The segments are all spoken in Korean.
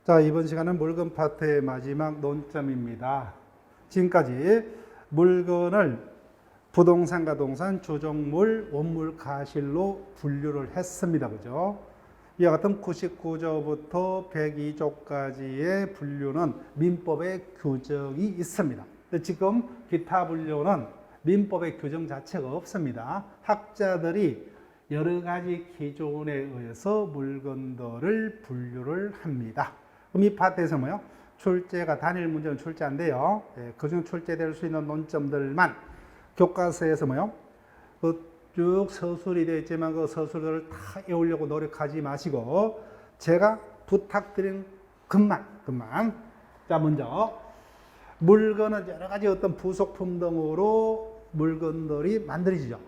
자, 이번 시간은 물건 파트의 마지막 논점입니다. 지금까지 물건을 부동산과 동산, 주정물, 원물, 가실로 분류를 했습니다. 그죠? 이와 같은 99조부터 102조까지의 분류는 민법의 규정이 있습니다. 지금 기타 분류는 민법의 규정 자체가 없습니다. 학자들이 여러 가지 기준에 의해서 물건들을 분류를 합니다. 그럼 이 파트에서 뭐요? 출제가 단일 문제는 출제 안 돼요. 그중 출제될 수 있는 논점들만 교과서에서 뭐요? 쭉 서술이 되어 있지만 그 서술들을 다 외우려고 노력하지 마시고 제가 부탁드린 것만. 자, 먼저 물건은 여러 가지 어떤 부속품 등으로 물건들이 만들어지죠.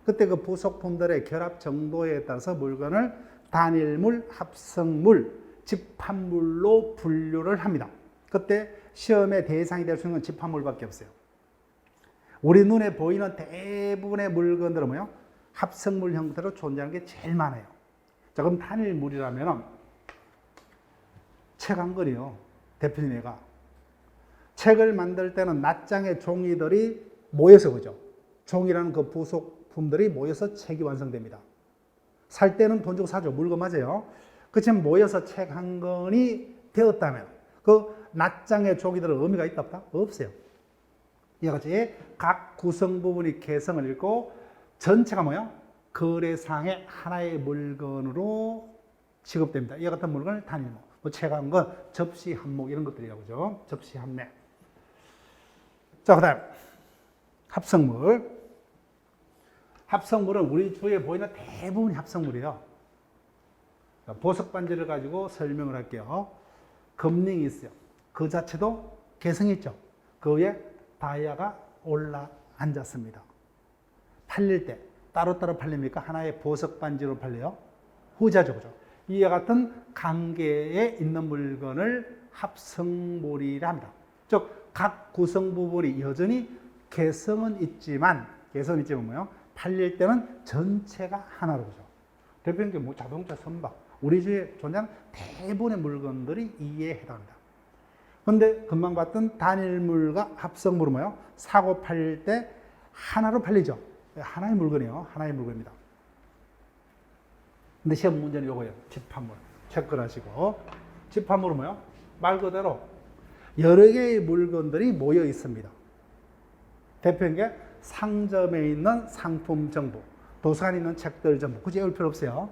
그때 그 부속품들의 결합 정도에 따라서 물건을 단일물, 합성물, 집합물로 분류를 합니다. 그때 시험의 대상이 될 수 있는 건 집합물밖에 없어요. 우리 눈에 보이는 대부분의 물건들은 뭐요? 합성물 형태로 존재하는 게 제일 많아요. 자, 그럼 단일물이라면 책 한 권이요. 대표님애가 책을 만들 때는 낱장의 종이들이 모여서 그죠? 종이라는 그 부속품들이 모여서 책이 완성됩니다. 살 때는 돈 주고 사죠. 물건 맞아요. 그렇지만 모여서 책 한 권이 되었다면 그 낱장의 종이들은 의미가 있다 없다? 없어요. 이와 같이 각 구성 부분이 개성을 잃고 전체가 뭐예요? 거래상의 하나의 물건으로 취급됩니다. 이와 같은 물건을 단일물. 뭐 책 한 권, 접시 한목 이런 것들이라고 그러죠. 접시 한매. 자, 그 다음 합성물. 합성물은 우리 주위에 보이는 대부분이 합성물이에요. 보석 반지를 가지고 설명을 할게요. 금링이 있어요. 그 자체도 개성이 있죠. 그 위에 다이아가 올라 앉았습니다. 팔릴 때 따로따로 팔립니까? 하나의 보석 반지로 팔려요? 후자죠. 그죠? 이와 같은 관계에 있는 물건을 합성물이라 합니다. 즉, 각 구성 부분이 여전히 개성은 있지만 뭐예요? 팔릴 때는 전체가 하나로 그죠. 대표적인 게 뭐 자동차, 선박, 우리 주위에 존재하는 대부분의 물건들이 이에 해당합니다. 그런데 금방 봤던 단일물과 합성물은 뭐예요? 사고 팔릴 때 하나로 팔리죠. 하나의 물건이에요. 하나의 물건입니다. 근데 시험 문제는 요거예요. 집합물. 체크를 하시고. 집합물은 뭐예요? 말 그대로 여러 개의 물건들이 모여 있습니다. 대표적인 게 상점에 있는 상품 정보, 도서관에 있는 책들 정보. 굳이 외울 필요 없어요.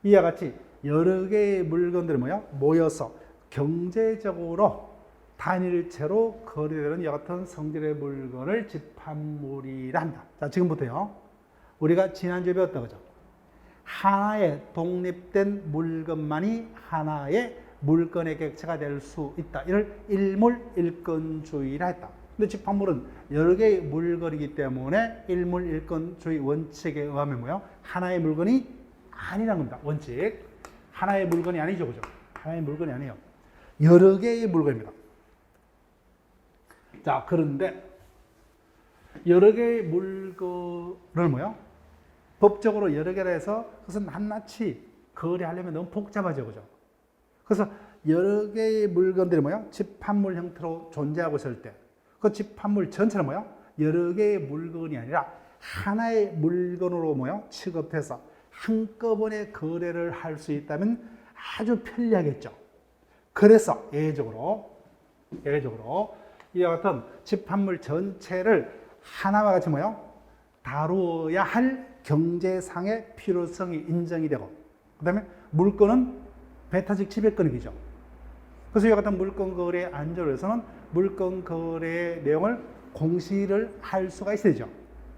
이와 같이 여러 개의 물건들이 뭐예요? 모여서 경제적으로 단일체로 거래되는 이와 같은 성질의 물건을 집합물이라 합니다. 자, 지금부터요. 우리가 지난주에 배웠던 거죠. 하나의 독립된 물건만이 하나의 물건의 객체가 될 수 있다. 이를 일물 일건주의라 했다. 근데 집합물은 여러 개의 물건이기 때문에 일물 일건주의 원칙에 의하면 뭐예요? 하나의 물건이 아니라는 겁니다. 원칙. 하나의 물건이 아니죠. 그죠? 하나의 물건이 아니에요. 여러 개의 물건입니다. 자, 그런데 여러 개의 물건을 뭐예요? 법적으로 여러 개라 해서 그것은 낱낱이 거래하려면 너무 복잡하죠. 그죠? 그래서 여러 개의 물건들이 뭐예요? 집합물 형태로 존재하고 있을 때 그 집합물 전체는 뭐예요? 여러 개의 물건이 아니라 하나의 물건으로 뭐예요? 취급해서 한꺼번에 거래를 할 수 있다면 아주 편리하겠죠. 그래서 예외적으로 이와 같은 집합물 전체를 하나와 같이 뭐예요? 다루어야 할 경제상의 필요성이 인정이 되고, 그 다음에 물건은 배타적 지배권이죠. 그래서 이와 같은 물건 거래 안전에서는 물건 거래의 내용을 공시를 할 수가 있어야 되죠.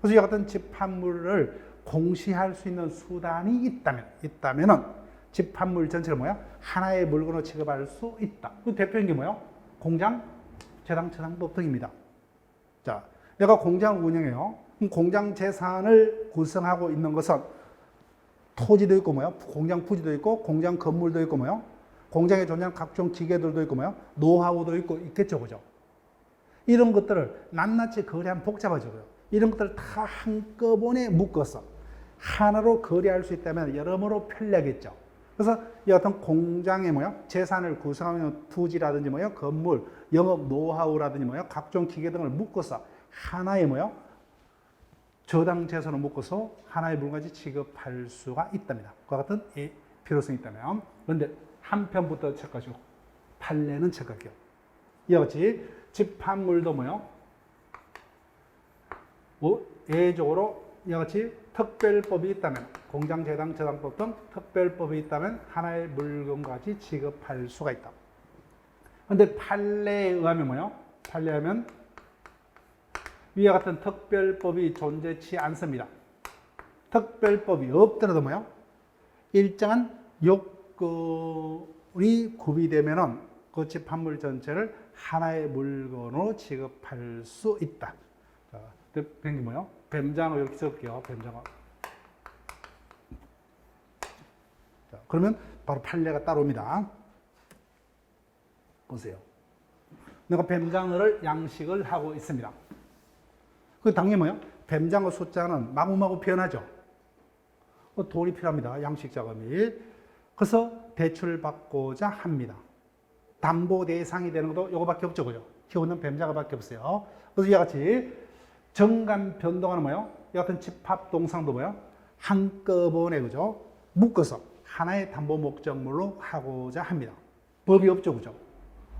그래서 이와 같은 집합물을 공시할 수 있는 수단이 있다면은 집합물 전체를 뭐야? 하나의 물건으로 취급할 수 있다. 그 대표적인 게 뭐예요? 공장, 재당, 처당법 등입니다. 자, 내가 공장을 운영해요. 그럼 공장 재산을 구성하고 있는 것은 토지도 있고 뭐요? 공장 부지도 있고 공장 건물도 있고 뭐요? 공장에 존재하는 각종 기계들도 있고 뭐요? 노하우도 있고 있겠죠. 그죠? 이런 것들을 낱낱이 거래하면 복잡하죠. 이런 것들을 다 한꺼번에 묶어서 하나로 거래할 수 있다면 여러모로 편리하겠죠. 그래서 이 같은 공장의 뭐요? 재산을 구성하는 부지라든지 뭐요? 건물, 영업 노하우라든지 뭐요? 각종 기계 등을 묶어서 하나의 뭐요? 저당 재산을 묶어서 하나의 물건까지 취급할 수가 있답니다. 그와 같은 필요성이 있다면. 그런데 한편부터 체크하시고 판례는 체크할게요. 이와 같이 집합물도 뭐요? 예적으로 이와 같이 특별법이 있다면 공장, 재당, 저당법 등 특별법이 있다면 하나의 물건과 같이 취급할 수가 있다. 그런데 판례에 의하면 뭐요? 판례에 의하면 위와 같은 특별법이 존재치 않습니다. 특별법이 없더라도 뭐요? 일정한 요건이 구비되면은 그 집합물 전체를 하나의 물건으로 취급할 수 있다. 자, 뱀이 뭐요? 뱀장어 이렇게 쓸게요. 뱀장어. 자, 그러면 바로 판례가 따라옵니다. 보세요. 내가 뱀장어를 양식을 하고 있습니다. 그 당연히 뭐요? 뱀장어 숫자는 마구마구 변하죠. 돈이 필요합니다. 양식 자금이. 그래서 대출받고자 합니다. 담보 대상이 되는 것도 이거밖에 없죠. 그죠? 키우는 뱀장어밖에 없어요. 그래서 이와 같이 정간 변동하는 뭐요? 이 같은 집합 동상도 뭐요? 한꺼번에 그죠? 묶어서 하나의 담보 목적물로 하고자 합니다. 법이 없죠. 그죠?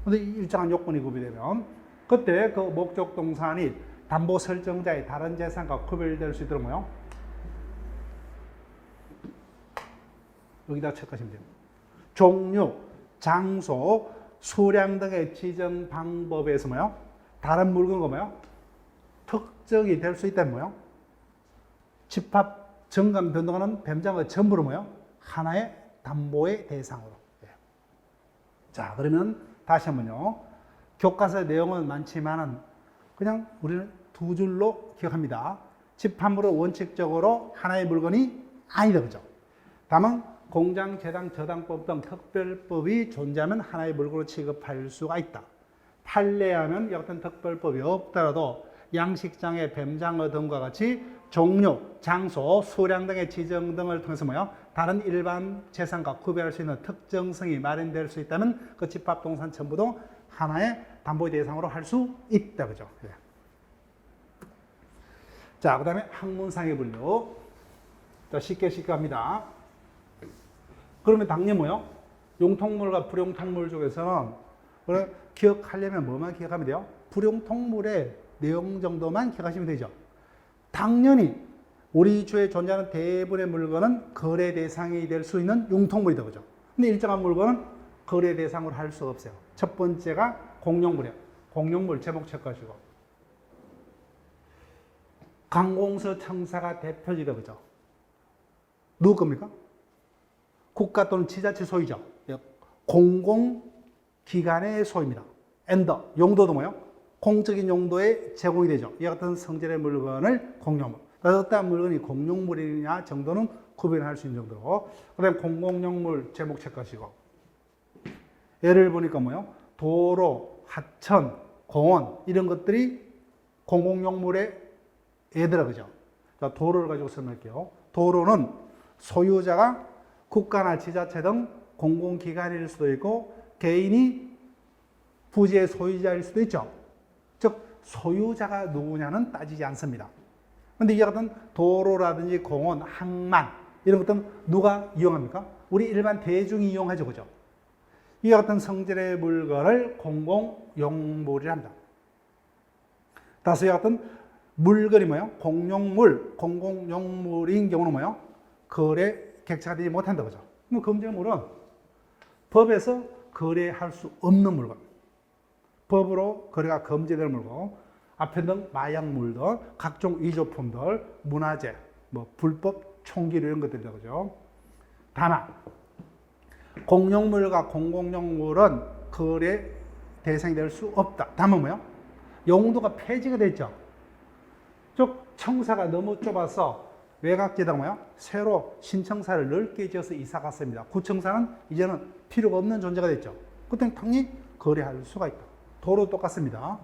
근데 일정한 요건이 구비되면 그때 그 목적 동산이 담보 설정자의 다른 재산과 구별될 수 있도록 뭐요? 여기다 체크하시면 됩니다. 종류, 장소, 수량 등의 지정 방법에서 뭐요? 다른 물건과 뭐요? 특정이 될 수 있다면 뭐요? 집합, 정감 변동하는 뱀장어 전부를 뭐요? 하나의 담보의 대상으로. 자, 그러면 다시 한번요. 교과서 내용은 많지만은 그냥 우리는 두 줄로 기억합니다. 집합물은 원칙적으로 하나의 물건이 아니다. 그죠? 다만 공장, 재당, 저당법 등 특별법이 존재하면 하나의 물건으로 취급할 수가 있다. 판례하면 어떤 특별법이 없더라도 양식장의 뱀장어 등과 같이 종류, 장소, 수량 등의 지정 등을 통해서 뭐요? 다른 일반 재산과 구별할 수 있는 특정성이 마련될 수 있다면 그 집합동산 전부도 하나의 담보의 대상으로 할 수 있다. 그죠? 예. 자, 그 다음에 학문상의 분류. 자, 쉽게 합니다. 그러면 당연히 뭐요? 용통물과 불용통물 중에서는 기억하려면 뭐만 기억하면 돼요? 불용통물의 내용 정도만 기억하시면 되죠. 당연히 우리 주에 존재하는 대부분의 물건은 거래 대상이 될 수 있는 용통물이다. 그죠? 근데 일정한 물건은 거래 대상으로 할 수가 없어요. 첫 번째가 공용물이에요. 공용물 제목 체크하시고. 관공서 청사가 대표지다. 그죠? 누구 겁니까? 국가 또는 지자체 소유죠. 공공기관의 소유입니다. 엔더, 용도도 뭐요? 공적인 용도에 제공이 되죠. 이와 같은 성질의 물건을 공용물. 어떠한 물건이 공용물이냐 정도는 구별할 수 있는 정도로. 그 다음에 공공용물 제목 체크하시고. 예를 보니까 뭐요? 도로, 하천, 공원, 이런 것들이 공공용물의 예들아, 그죠? 자, 도로를 가지고 설명할게요. 도로는 소유자가 국가나 지자체 등 공공기관일 수도 있고 개인이 부지의 소유자일 수도 있죠. 즉 소유자가 누구냐는 따지지 않습니다. 그런데 이 같은 도로라든지 공원, 항만 이런 것들은 누가 이용합니까? 우리 일반 대중이 이용하죠. 그죠? 이와 같은 성질의 물건을 공공용물이라 합니다. 따라서 이와 같은 물건이 뭐예요? 공용물, 공공용물인 경우는 뭐예요? 거래 객체가 되지 못한다. 그죠? 금지물은 법에서 거래할 수 없는 물건. 법으로 거래가 금지되는 물건. 아편 등 마약물 등 각종 위조품들, 문화재, 뭐 불법 총기 이런 것들이다. 그죠? 다만 공용물과 공공용물은 거래 대상이 될 수 없다. 다만 뭐예요? 용도가 폐지가 됐죠. 즉 청사가 너무 좁아서 외곽지에다 뭐야? 새로 신청사를 넓게 지어서 이사 갔습니다. 구청사는 이제는 필요가 없는 존재가 됐죠. 그때는 당연히 거래할 수가 있다. 도로 똑같습니다.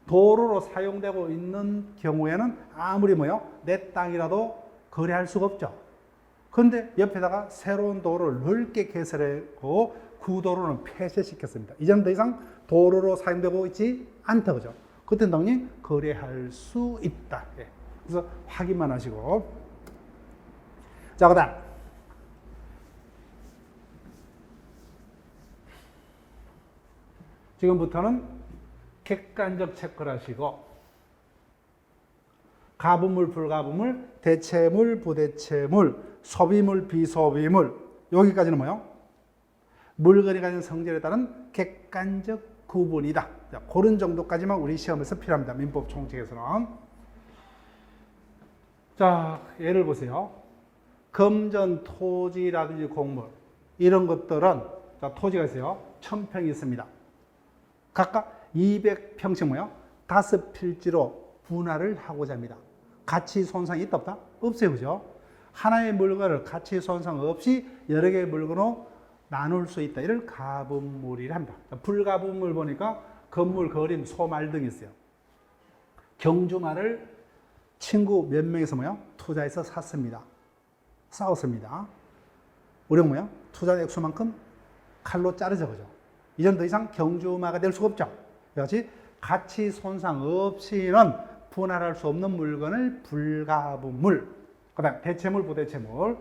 도로로 사용되고 있는 경우에는 아무리 뭐요? 내 땅이라도 거래할 수가 없죠. 그런데 옆에다가 새로운 도로를 넓게 개설했고 구도로는 폐쇄시켰습니다. 이제는 더 이상 도로로 사용되고 있지 않다. 그죠? 그때 당연히 거래할 수 있다. 예. 그래서 확인만 하시고. 자, 그 다음. 지금부터는 객관적 체크를 하시고, 가분물, 불가분물, 대체물, 부대체물, 소비물, 비소비물, 여기까지는 뭐요? 물건이 가진 성질에 따른 객관적 구분이다. 자, 그런 정도까지만 우리 시험에서 필요합니다. 민법 총칙에서는. 자, 예를 보세요. 금전, 토지라든지 곡물, 이런 것들은, 자, 토지가 있어요. 1000평이 있습니다. 각각 200평씩 뭐요? 5필지로 분할을 하고자 합니다. 가치 손상이 있다 없다? 없어요. 그죠? 하나의 물건을 가치 손상 없이 여러 개의 물건으로 나눌 수 있다. 이를 가분물이라 합니다. 불가분물 보니까 건물, 거림, 소, 말 등이 있어요. 경주말을 친구 몇 명이서 뭐요? 투자해서 샀습니다. 싸웠습니다. 우리가 뭐요? 투자 액수만큼 칼로 자르죠. 그죠? 이젠 더 이상 경주마가 될 수가 없죠. 그렇지? 가치 손상 없이는 분할할 수 없는 물건을 불가분물. 그 다음 대체물, 부대체물.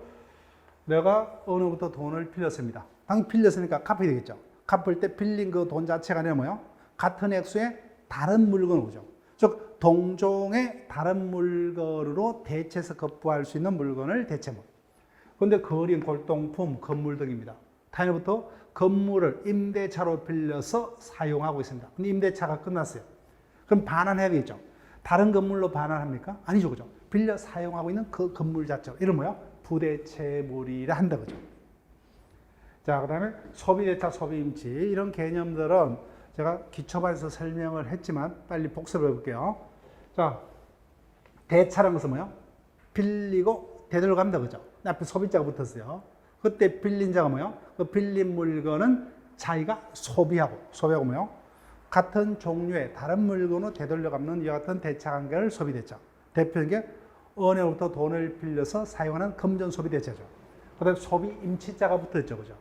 내가 어느부터 돈을 빌렸습니다. 당연히 빌렸으니까 갚아야 되겠죠. 갚을 때 빌린 그 돈 자체가 아니라 뭐요? 같은 액수의 다른 물건을 오죠. 즉 동종의 다른 물건으로 대체해서 거부할 수 있는 물건을 대체물. 그런데 거림, 골동품, 건물 등입니다. 다음부터 건물을 임대차로 빌려서 사용하고 있습니다. 근데 임대차가 끝났어요. 그럼 반환해야 되겠죠. 다른 건물로 반환합니까? 아니죠. 그죠? 빌려 사용하고 있는 그 건물 자체로. 이런 뭐요? 부대체물이라 한다. 그죠? 자, 그 다음에 소비대차, 소비임치. 이런 개념들은 제가 기초반에서 설명을 했지만 빨리 복습을 해볼게요. 자, 대차라는 것은 뭐요? 빌리고 되돌려 갑니다. 그죠? 앞에 소비자가 붙었어요. 그때 빌린 자가 뭐요? 그 빌린 물건은 자기가 소비하고 뭐요? 같은 종류의 다른 물건으로 되돌려 갚는 이와 같은 대차 관계를 소비대차. 대표적인 게 은행으로부터 돈을 빌려서 사용하는 금전 소비대차죠. 그 다음에 소비임치자가 붙어있죠. 그죠?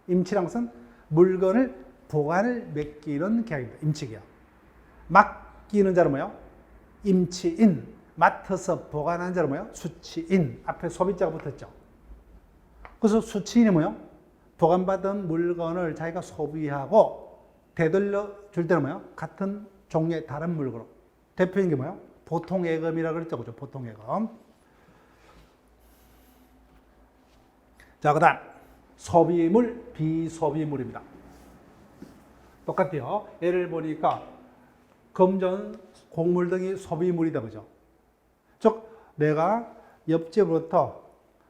임치란 것은 물건을 보관을 맡기는 계약입니다. 임치계약. 맡기는 자는 뭐요? 임치인. 맡아서 보관하는 자는 뭐요? 수치인. 앞에 소비자가 붙었죠. 그래서 수치인이 뭐요? 보관받은 물건을 자기가 소비하고 되돌려 줄 때는 뭐요? 같은 종류의 다른 물건으로. 대표적인 게 뭐요? 보통예금이라고 그랬죠. 그죠? 보통예금. 자, 그 다음. 소비물, 비소비물입니다. 똑같아요. 예를 보니까 금전, 곡물 등이 소비물이다. 그죠? 즉, 내가 옆집으로부터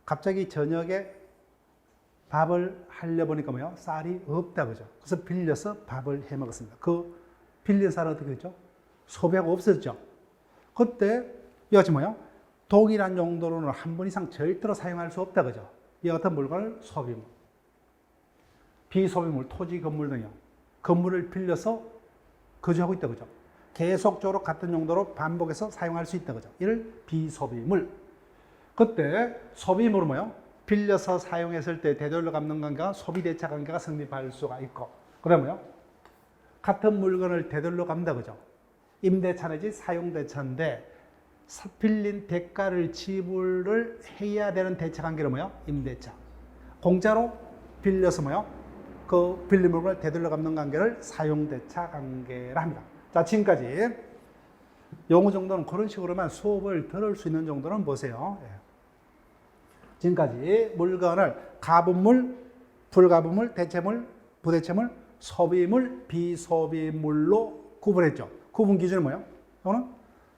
갑자기 저녁에 밥을 하려 보니까 뭐요? 쌀이 없다. 그죠? 그래서 빌려서 밥을 해 먹었습니다. 그 빌린 쌀은 어떻게 됐죠? 소비하고 없었죠. 그때 이것이 뭐요? 동일한 용도로는 한 번 이상 절대로 사용할 수 없다. 그죠? 이 같은 물건을 소비물. 비소비물, 토지, 건물 등이요. 건물을 빌려서 거주하고 있다. 그죠? 계속적으로 같은 용도로 반복해서 사용할 수 있다. 그죠? 이를 비소비물. 그때 소비물은 뭐요? 빌려서 사용했을 때 되돌려 갚는 관계가 소비대차 관계가 성립할 수가 있고, 그 다음에 뭐요? 같은 물건을 되돌려 갚는다. 그죠? 임대차 내지 사용대차인데 빌린 대가를 지불을 해야 되는 대차 관계는 뭐요? 임대차. 공짜로 빌려서 뭐요? 그 빌린 물건을 되돌려 갚는 관계를 사용대차 관계라 합니다. 자, 지금까지 용어 정도는 그런 식으로만 수업을 들을 수 있는 정도는 보세요. 지금까지 물건을 가분물, 불가분물, 대체물, 부대체물, 소비물, 비소비물로 구분했죠. 구분 기준은 뭐예요? 이거는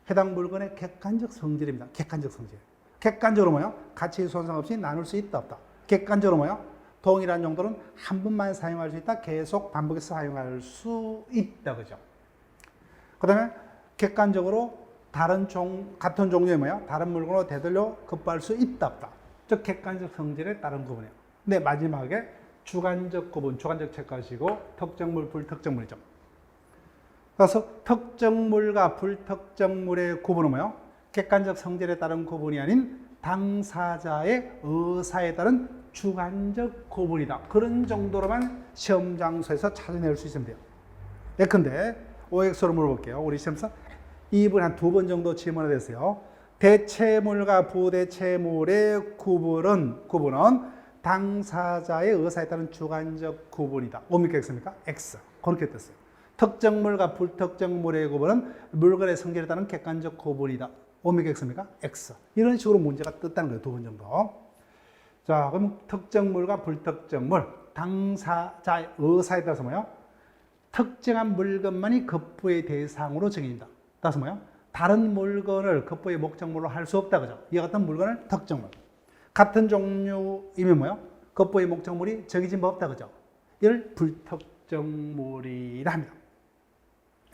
해당 물건의 객관적 성질입니다. 객관적 성질. 객관적으로 뭐예요? 가치 손상 없이 나눌 수 있다 없다. 객관적으로 뭐예요? 동일한 용도는 한 번만 사용할 수 있다. 계속 반복해서 사용할 수 있다. 그죠? 그 다음에 객관적으로 같은 종류의 뭐예요? 다른 물건으로 되돌려 급부할 수 있다 없다. 즉 객관적 성질에 따른 구분이에요. 근데 마지막에 주관적 구분, 주관적 체크하시고 특정물, 불특정물이죠. 그래서 특정물과 불특정물의 구분은 뭐예요? 객관적 성질에 따른 구분이 아닌 당사자의 의사에 따른 주관적 구분이다. 그런 정도로만 시험 장소에서 찾아낼 수 있으면 돼요. 예컨대 OX로 물어볼게요. 우리 시험에서 2분 한 2번 정도 질문이 됐어요. 대체물과 부대체물의 구분은 당사자의 의사에 따른 주관적 구분이다. 뭡니까? X입니까? X. 그렇게 됐어요. 특정물과 불특정물의 구분은 물건의 성질에 따른 객관적 구분이다. 뭡니까? X입니까? X. 이런 식으로 문제가 떴다는 거예요. 2번 정도. 자, 그럼 특정물과 불특정물, 당사자의 의사에 따라서 뭐요? 특정한 물건만이 급부의 대상으로 정해진다. 따라서 뭐요? 다른 물건을 급부의 목적물로 할 수 없다. 그죠? 이와 같은 물건을 특정물. 같은 종류이면 뭐요? 급부의 목적물이 정해진 바 없다. 그죠? 이를 불특정물이라 합니다.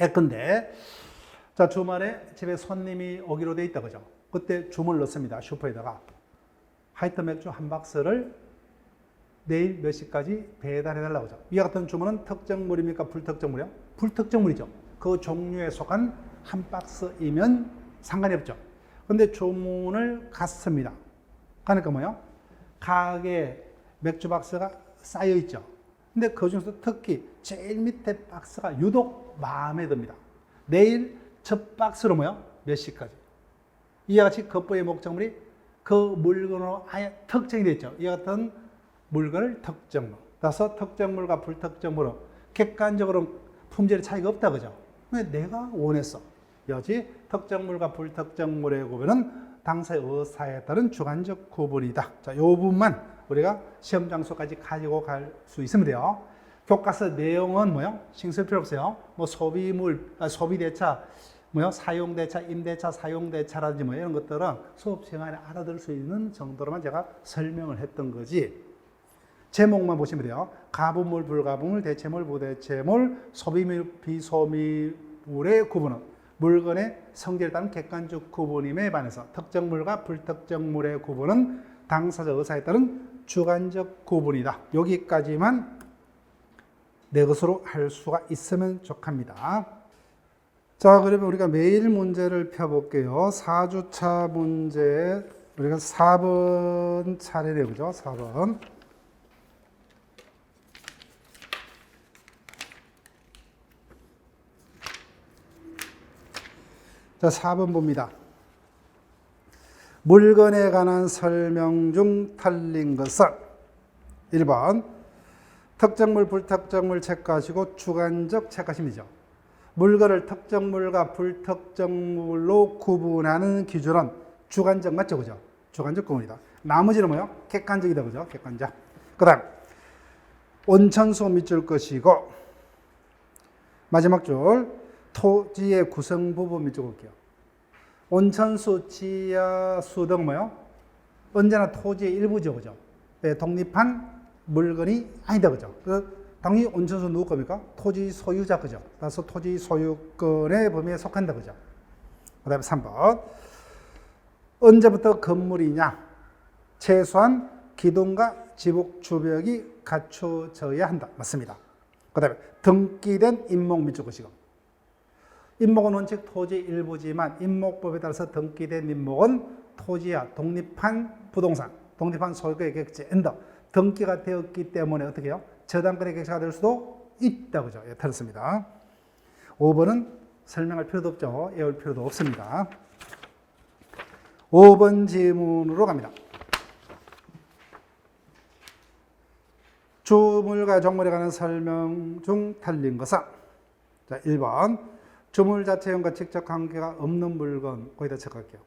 예컨대 자, 주말에 집에 손님이 오기로 돼 있다. 그죠? 그때 주문을 넣습니다. 슈퍼에다가. 화이트 맥주 한 박스를 내일 몇 시까지 배달해달라고 하죠. 이와 같은 주문은 특정물입니까? 불특정물이요? 불특정물이죠. 그 종류에 속한 한 박스이면 상관이 없죠. 그런데 주문을 갔습니다. 그러니까 뭐요? 가게에 맥주 박스가 쌓여 있죠. 근데 그 중에서 특히 제일 밑에 박스가 유독 마음에 듭니다. 내일 첫 박스로 뭐요? 몇 시까지. 이와 같이 급부의 목적물이 그 물건으로 아예 특정이 되어 있죠. 이와 같은 물건을 특정물. 따라서 특정물과 불특정물은 객관적으로 품질의 차이가 없다. 그죠? 근데 내가 원했어. 여지 특정물과 불특정물의 구분은 당사의 의사에 따른 주관적 구분이다. 자, 이 부분만 우리가 시험 장소까지 가지고 갈 수 있으면 돼요. 교과서 내용은 뭐요? 신경 쓸 필요 없어요. 뭐 소비대차, 사용대차, 임대차, 사용대차라든지 이런 것들은 수업 시간에 알아들을 수 있는 정도로만 제가 설명을 했던 거지. 제목만 보시면 돼요. 가부물, 불가부물, 대체물, 부대체물, 소비물, 비소비물의 구분은 물건의 성질에 따른 객관적 구분임에 반해서 특정물과 불특정물의 구분은 당사자 의사에 따른 주관적 구분이다. 여기까지만 내 것으로 할 수가 있으면 좋합니다. 자, 그러면 우리가 매일 문제를 펴볼게요. 4주차 문제, 우리가 4번 차례네요. 그죠? 4번. 자, 4번 봅니다. 물건에 관한 설명 중 틀린 것은 1번 특정물, 불특정물 체크하시고 주관적 체크하시면 되죠. 물건을 특정물과 불특정물로 구분하는 기준은 주관적 맞죠? 그죠? 주관적 구분이다. 나머지는 뭐요? 객관적이다. 그죠? 객관적. 그 다음 온천수 밑줄 것이고 마지막 줄 토지의 구성 부분 밑줄 볼게요. 온천수, 지하수 등 뭐요? 언제나 토지의 일부죠. 그죠? 네, 독립한 물건이 아니다. 그죠? 당연히 온천수 누구 겁니까? 토지 소유자. 그죠? 따라서 토지 소유권의 범위에 속한다. 그죠? 그 다음에 3번. 언제부터 건물이냐? 최소한 기둥과 지붕 주벽이 갖춰져야 한다. 맞습니다. 그 다음에 등기된 임목 밑줄 것이고 임목은 원칙 토지 일부지만 임목법에 따라서 등기된 임목은 토지야 독립한 부동산, 독립한 소유의 객지인다. 등기가 되었기 때문에 어떻게 해요? 저당권의 객지가 될 수도 있다. 그죠? 예, 틀렸습니다. 5번은 설명할 필요도 없죠. 외울 필요도 없습니다. 5번 질문으로 갑니다. 주물과 종물에 관한 설명 중 틀린 것은 자, 1번 주물 자체형과 직접 관계가 없는 물건 거기다 체크할게요.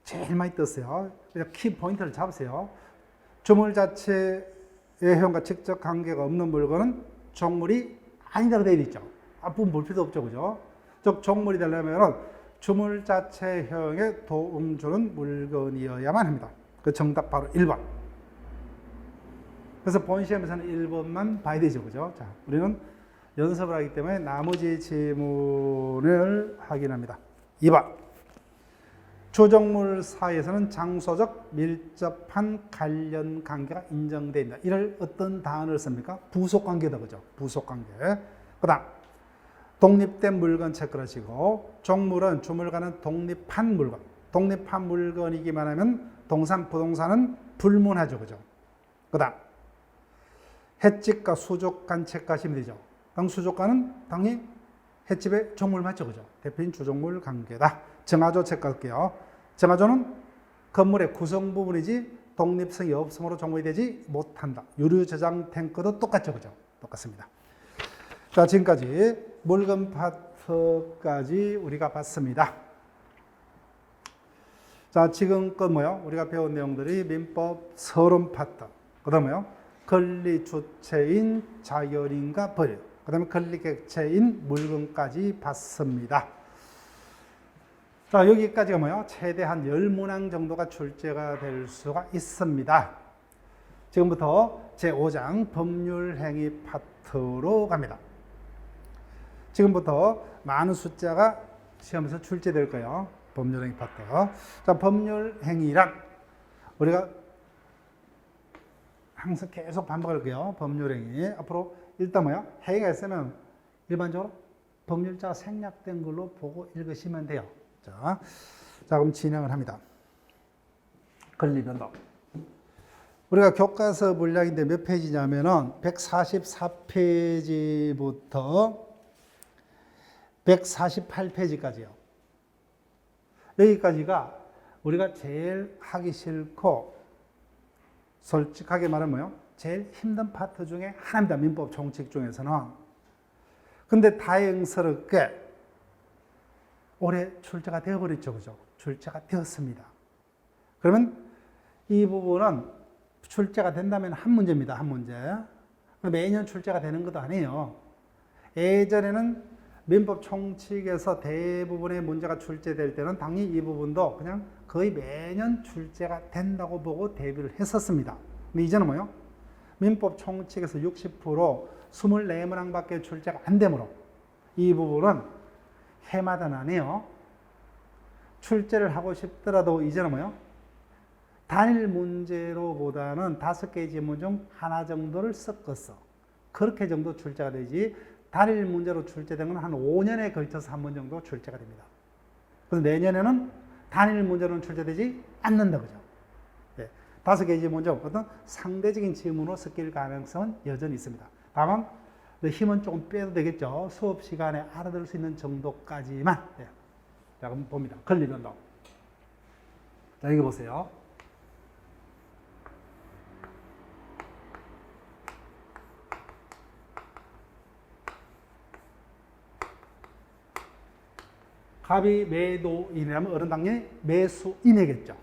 제일 많이 떴어요. 키 포인트를 잡으세요. 주물 자체의 형과 직접 관계가 없는 물건은 종물이 아니다고 되어 있죠. 앞부분 볼 필요도 없죠. 그죠? 즉 종물이 되려면 주물 자체형에 도움 주는 물건이어야만 합니다. 그 정답 바로 1번. 그래서 본 시험에서는 1번만 봐야 되죠. 그죠? 자, 우리는 연습을 하기 때문에 나머지 지문을 확인합니다. 2번. 주종물 사이에서는 장소적 밀접한 관련 관계가 인정되어 있다. 이를 어떤 단어를 씁니까? 부속관계다. 그죠? 부속관계. 그 다음 독립된 물건 체크를 하시고 종물은 주물과는 독립한 물건. 독립한 물건이기만 하면 동산, 부동산은 불문하죠. 그죠? 그 다음, 횟집과 수족 관책 가시면 되죠. 그럼 수족관은 당연히 횟집의 종물 맞죠. 그죠? 대표인 주종물 관계다. 정화조 책 갈게요. 정화조는 건물의 구성 부분이지 독립성이 없음으로 종물이 되지 못한다. 유류 저장 탱크도 똑같죠. 그죠? 똑같습니다. 자, 지금까지 물건 파트까지 우리가 봤습니다. 자, 지금껏 뭐요? 우리가 배운 내용들이 민법 서론 파트. 그 다음에요. 권리 주체인 자연인과 벌. 그 다음에 권리 객체인 물건까지 봤습니다. 자, 여기까지가 뭐요? 최대한 10문항 정도가 출제가 될 수가 있습니다. 지금부터 제5장 법률행위 파트로 갑니다. 지금부터 많은 숫자가 시험에서 출제될 거예요. 법률행위 파트. 자, 법률행위란 우리가 항상 계속 반복할 거예요. 법률행위. 앞으로 일단 뭐야? 행위가 있으면 일반적으로 법률자가 생략된 걸로 보고 읽으시면 돼요. 자, 그럼 진행을 합니다. 권리변동. 우리가 교과서 분량인데 몇 페이지냐면은 144페이지부터 148페이지까지요. 여기까지가 우리가 제일 하기 싫고 솔직하게 말하면 뭐요? 제일 힘든 파트 중에 하나입니다. 민법 총칙 중에서는. 근데 다행스럽게 올해 출제가 되어버렸죠. 그죠? 출제가 되었습니다. 그러면 이 부분은 출제가 된다면 한 문제입니다. 한 문제. 매년 출제가 되는 것도 아니에요. 예전에는 민법 총칙에서 대부분의 문제가 출제될 때는 당연히 이 부분도 그냥 거의 매년 출제가 된다고 보고 대비를 했었습니다. 근데 이제는 뭐요? 민법 총칙에서 60% 24문항밖에 출제가 안 되므로 이 부분은 해마다 안 해요. 출제를 하고 싶더라도 이제는 뭐요? 단일 문제로보다는 5개 지문 중 하나 정도를 섞었어. 그렇게 정도 출제가 되지 단일 문제로 출제된 건 한 5년에 걸쳐서 한 번 정도 출제가 됩니다. 그래서 내년에는 단일 문제로는 출제되지 않는다. 그죠? 네. 5개 지문 중 어떤 상대적인 지문으로 섞일 가능성은 여전히 있습니다. 다만 힘은 조금 빼도 되겠죠. 수업 시간에 알아들을 수 있는 정도까지만. 네. 자, 그럼 봅니다. 권리변동. 자, 여기 보세요. 갑이 매도인이라면 어른 당연히 매수인이겠죠.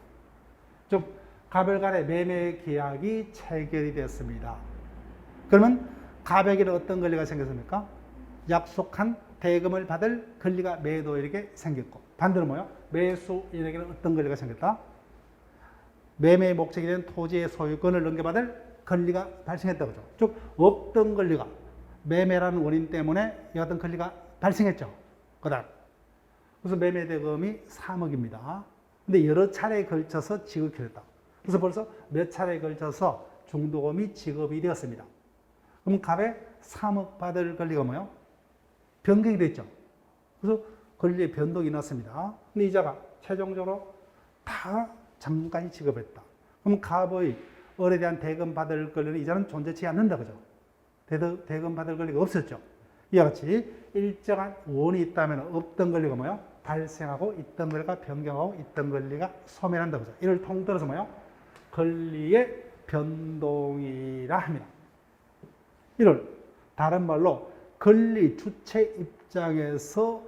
즉 갑을 간의 매매 계약이 체결이 됐습니다. 그러면 갑에게는 어떤 권리가 생겼습니까? 약속한 대금을 받을 권리가 매도인에게 생겼고 반대로 뭐요? 매수인에게는 어떤 권리가 생겼다? 매매의 목적이 된 토지의 소유권을 넘겨받을 권리가 발생했다고 하죠. 즉 없던 권리가 매매라는 원인 때문에 이 어떤 권리가 발생했죠. 그다음 그래서 매매 대금이 3억입니다. 근데 여러 차례에 걸쳐서 지급이 됐다. 그래서 벌써 몇 차례에 걸쳐서 중도금이 지급이 되었습니다. 그럼 갑에 3억 받을 권리가 뭐예요? 변경이 됐죠. 그래서 권리의 변동이 났습니다. 근데 이자가 최종적으로 다 잠깐이 지급했다. 그럼 갑의 을에 대한 대금 받을 권리는 이자는 존재치 않는다. 그죠? 대금 받을 권리가 없었죠. 이와 같이 일정한 원이 있다면 없던 권리가 뭐예요? 발생하고 있던 권리가 변경하고 있던 권리가 소멸한다. 그죠? 이를 통틀어서 뭐예요? 권리의 변동이라 합니다. 이를 다른 말로 권리 주체 입장에서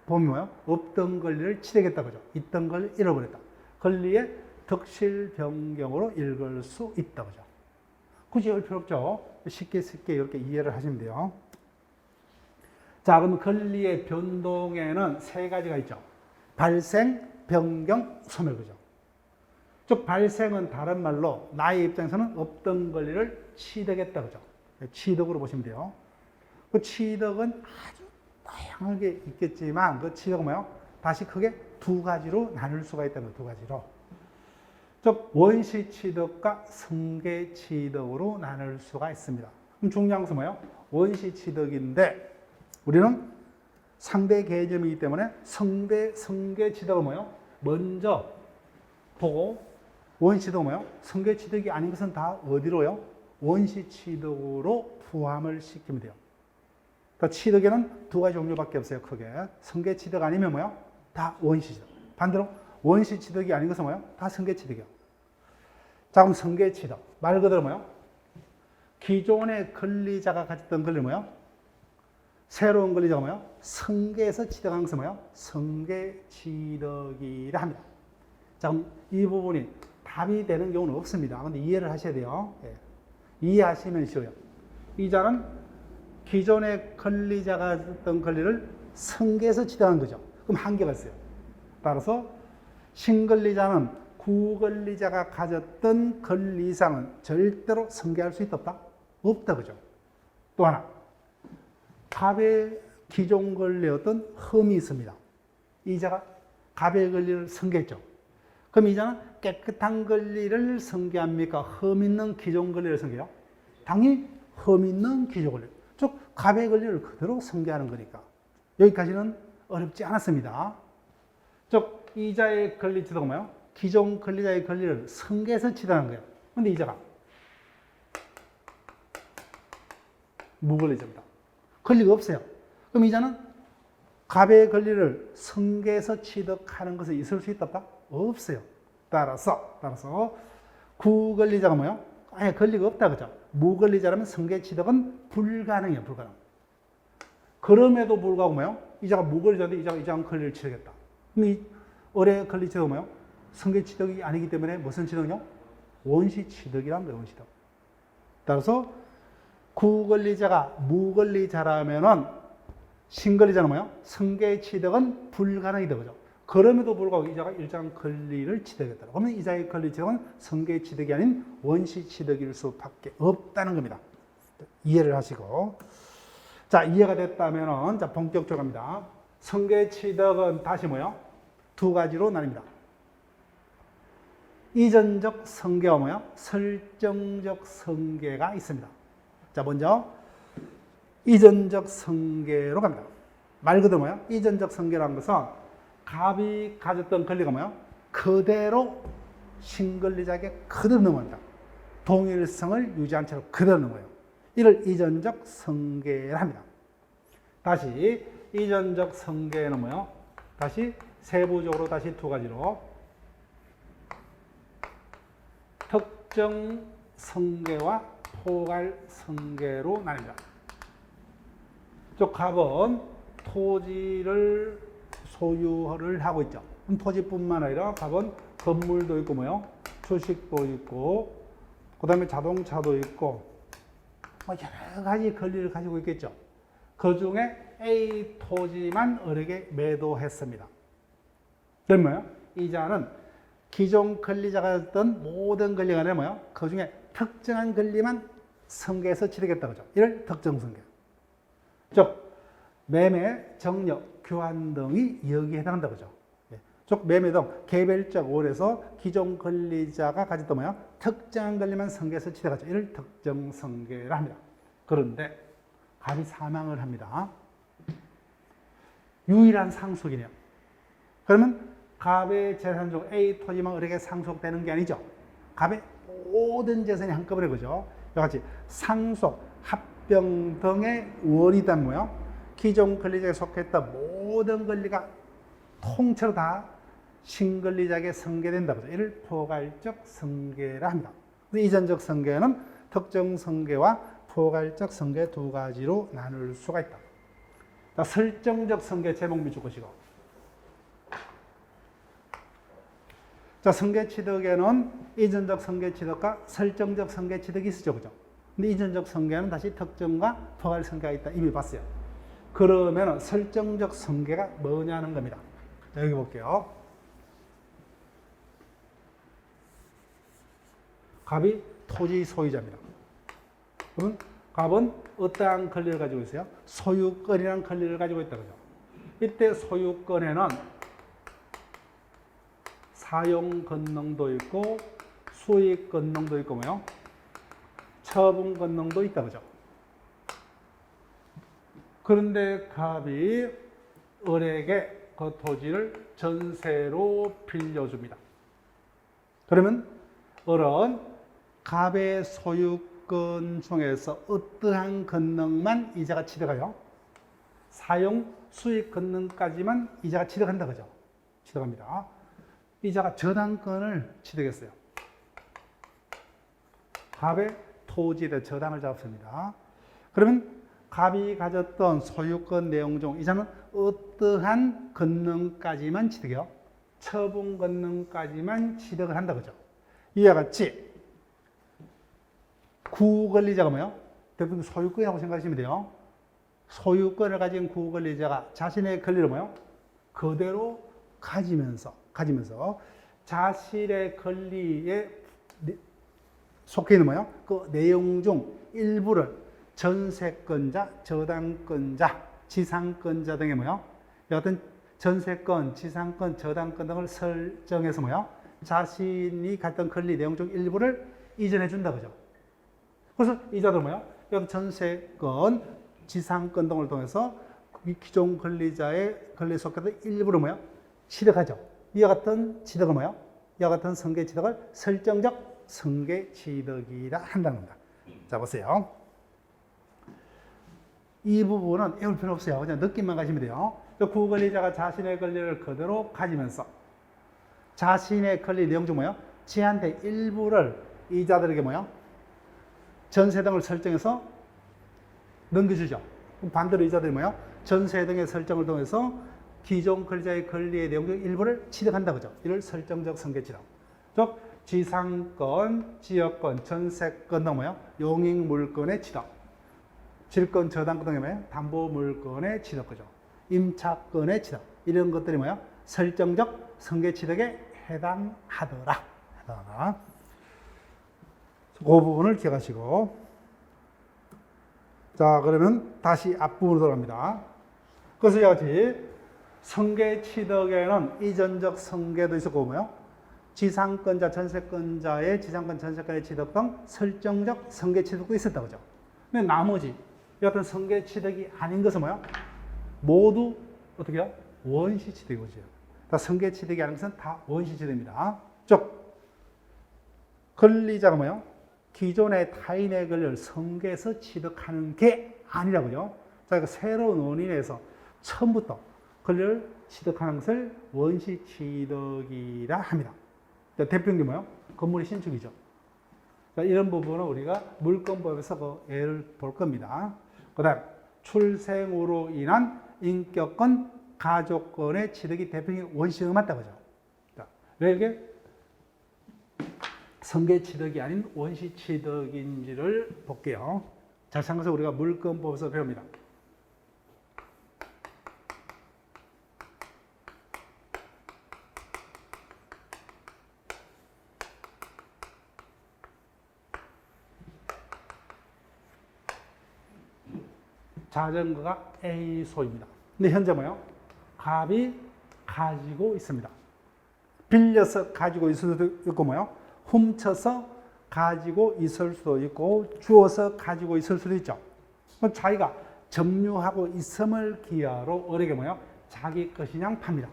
보면 뭐예요? 없던 권리를 취득했다. 그죠? 있던 걸 잃어버렸다. 권리의 덕실 변경으로 읽을 수 있다. 그죠? 굳이 할 필요 없죠. 쉽게 이렇게 이해를 하시면 돼요. 자, 그럼 권리의 변동에는 세 가지가 있죠. 발생, 변경, 소멸. 그죠? 즉, 발생은 다른 말로 나의 입장에서는 없던 권리를 취득했다. 그죠? 취득으로 보시면 돼요. 그 취득은 아주 다양하게 있겠지만 그 취득은 뭐예요? 다시 크게 두 가지로 나눌 수가 있다는 거예요. 두 가지로. 즉, 원시 취득과 승계 취득으로 나눌 수가 있습니다. 그럼 중요한 것은 뭐예요? 원시 취득인데 우리는 상대 개념이기 때문에 승계 취득은 뭐예요? 먼저 보고 원시취득은 뭐요? 성계취득이 아닌 것은 다 어디로요? 원시취득으로 포함을 시키면 돼요. 그러니까 취득에는 두 가지 종류밖에 없어요. 크게. 성계취득 아니면 뭐요? 다 원시취득. 반대로 원시취득이 아닌 것은 뭐요? 다 성계취득이요. 자, 그럼 성계취득. 말 그대로 뭐요? 기존의 권리자가 가졌던 권리 뭐요? 새로운 권리자가 뭐요? 성계에서 취득한 것은 뭐요? 성계취득이라 합니다. 자, 그럼 이 부분이 답이 되는 경우는 없습니다. 근데 이해를 하셔야 돼요. 예. 이해하시면 쉬워요. 이자는 기존의 권리자가 가졌던 권리를 성계에서 취득한 거죠. 그럼 한계가 있어요. 따라서 신권리자는 구권리자가 가졌던 권리 이상은 절대로 성계할 수 있다 없다? 없다 그죠. 또 하나, 갑의 기존 권리에 어떤 흠이 있습니다. 이자가 갑의 권리를 성계했죠. 그럼 이자는 깨끗한 권리를 성계합니까? 흠 있는 기존 권리를 성계해요? 당연히 흠 있는 기존 권리. 즉 갑의 권리를 그대로 성계하는 거니까. 여기까지는 어렵지 않았습니다. 즉 이자의 권리 취득은 뭐예요? 기존 권리자의 권리를 성계해서 취득하는 거예요. 그런데 이자가 무권리자입니다. 권리가 없어요. 그럼 이자는 갑의 권리를 성계해서 취득하는 것은 있을 수 있다 없다? 없어요. 따라서 구권리자가 뭐예요? 아예 권리가 없다 그죠? 무권리자라면 성계 취득은 불가능해요. 불가능. 그럼에도 불구하고 뭐예요? 이자가 무권리자인데 이자가 권리를 취득했다. 그럼 이 을의 권리 취득은 뭐예요? 성계 취득이 아니기 때문에 무슨 취득이요? 원시 취득이란 거예요. 원시 취득. 따라서 구권리자가 무권리자라면은 신권리자는 뭐예요? 성계 취득은 불가능이다 그죠? 그럼에도 불구하고 이자가 일정한 권리를 취득했다. 그러면 이자의 권리 취득은 성계 취득이 아닌 원시 취득일 수밖에 없다는 겁니다. 이해를 하시고. 자, 이해가 됐다면은 자, 본격적으로 갑니다. 성계 취득은 다시 뭐예요? 두 가지로 나뉩니다. 이전적 성계와 뭐예요? 설정적 성계가 있습니다. 자, 먼저 이전적 성계로 갑니다. 말 그대로 뭐예요? 이전적 성계라는 것은 갑이 가졌던 권리가 뭐예요? 그대로 신권리자에게 그대로 넘어갑니다. 동일성을 유지한 채로 그대로 넘어요. 이를 이전적 성계라 합니다. 다시 이전적 성계는 뭐예요? 다시 세부적으로 다시 두 가지로 특정 성계와 포괄 성계로 나뉩니다. 즉 갑은 토지를 소유를 하고 있죠. 토지뿐만 아니라 갑은 건물도 있고 뭐요? 주식도 있고 그 다음에 자동차도 있고 뭐 여러 가지 권리를 가지고 있겠죠. 그 중에 A 토지만 을에게 매도했습니다. 그러면 이자는 기존 권리자가 했던 모든 권리가 아니라 뭐요? 그 중에 특정한 권리만 성계해서 취득했다 그죠? 이를 특정 성계. 즉 매매, 정력, 교환 등이 여기에 해당한다 그죠? 즉 매매 등 개별적 원에서 기존 권리자가 가졌던 뭐야? 특정한 권리만 성계해서 취득하죠. 이를 특정 성계라 합니다. 그런데 갑이 사망을 합니다. 유일한 상속이네요. 그러면 갑의 재산 중 A 토지만 을에게 상속되는 게 아니죠. 갑의 모든 재산이 한꺼번에 그죠? 이같이 상속, 합병 등의 원이란 뭐예요? 기존 권리자에 속했던 모든 권리가 통째로 다 신권리자에게 성계된다. 이를 포괄적 성계라 합니다. 이전적 성계는 특정 성계와 포괄적 성계 두 가지로 나눌 수가 있다. 자, 설정적 성계 제목 밑줄 것이고. 자, 성계 취득에는 이전적 성계 취득과 설정적 성계 취득이 있었죠. 그죠? 근데 이전적 성계는 다시 특정과 포괄 성계가 있다. 이미 봤어요. 그러면 설정적 성계가 뭐냐는 겁니다. 자, 여기 볼게요. 갑이 토지 소유자입니다. 그러면 갑은 어떠한 권리를 가지고 있어요? 소유권이라는 권리를 가지고 있다. 그죠? 이때 소유권에는 사용 권능도 있고 수익 권능도 있고 뭐요? 처분 권능도 있다. 그죠? 그런데 갑이 을에게 그 토지를 전세로 빌려줍니다. 그러면 어른 갑의 소유권 중에서 어떠한 권능만 이자가 취득해요? 사용 수익 권능까지만 이자가 취득한다 그죠? 취득합니다. 이자가 저당권을 취득했어요. 갑의 토지의 저당을 잡습니다. 그러면 갑이 가졌던 소유권 내용 중 이자는 어떠한 권능까지만 취득해요? 처분 권능까지만 취득을 한다 그죠? 이와 같이 구권리자가 뭐예요? 대부분 소유권이라고 생각하시면 돼요. 소유권을 가진 구권리자가 자신의 권리를 뭐예요? 그대로 가지면서 자신의 권리에 속해 있는 뭐예요? 그 내용 중 일부를 전세권자, 저당권자, 지상권자 등의 뭐예요? 여하튼 전세권, 지상권, 저당권 등을 설정해서 뭐예요? 자신이 갖던 권리 내용 중 일부를 이전해 준다 그죠? 그래서 이자들 뭐예요? 여기 전세권, 지상권 등을 통해서 기존 권리자의 권리에 속해서 일부를 뭐예요? 취득하죠. 이와 같은 취득을 뭐예요? 이와 같은 승계 취득을 설정적 승계 취득이라 한다는 겁니다. 자, 보세요. 이 부분은 외울 필요 없어요. 그냥 느낌만 가시면 돼요. 구권리자가 자신의 권리를 그대로 가지면서 자신의 권리 내용 중 뭐예요? 지한테 일부를 이자들에게 뭐예요? 전세 등을 설정해서 넘겨주죠. 그럼 반대로 이자들이 뭐예요? 전세 등의 설정을 통해서 기존 권리자의 권리의 내용 중 일부를 취득한다 그죠? 이를 설정적 승계 취득. 즉 지상권, 지역권, 전세권 등 뭐예요? 용익 물건의 취득. 질권, 저당권 등의 뭐예요? 담보 물건의 취득 그죠? 임차권의 취득. 이런 것들이 뭐예요? 설정적 승계 취득에 해당하더라. 그 부분을 기억하시고. 자, 그러면 다시 앞부분으로 돌아갑니다. 그래서 여기 승계 취득에는 이전적 승계도 있었고 뭐요? 지상권자, 전세권자의 지상권, 전세권의 취득 등 설정적 승계 취득도 있었다 그죠? 근데 나머지 여하튼 승계 취득이 아닌 것은 뭐야? 모두 어떻게 해요? 원시 취득이죠. 다 승계 취득이 아닌 것은 다 원시 취득입니다. 즉 권리자가 뭐예요? 기존의 타인의 권리를 승계해서 취득하는 게 아니라고요. 자, 새로운 원인에서 처음부터 권리를 취득하는 것을 원시 취득이라 합니다. 자, 대표적인 게 뭐예요? 건물의 신축이죠. 자, 이런 부분은 우리가 물권법에서 그 예를 볼 겁니다. 그 다음 출생으로 인한 인격권, 가족권의 취득이 대표적인 원시가 맞다 그죠? 자, 왜 이게 승계 취득이 아닌 원시 취득인지를 볼게요. 잘 생각해서 우리가 물권법에서 배웁니다. 자전거가 A소입니다. 근데 현재 뭐예요? 갑이 가지고 있습니다. 빌려서 가지고 있을 수도 있고 뭐예요? 훔쳐서 가지고 있을 수도 있고 주어서 가지고 있을 수도 있죠. 자기가 점유하고 있음을 기하로 어에게 뭐예요? 자기 것이냥 팝니다.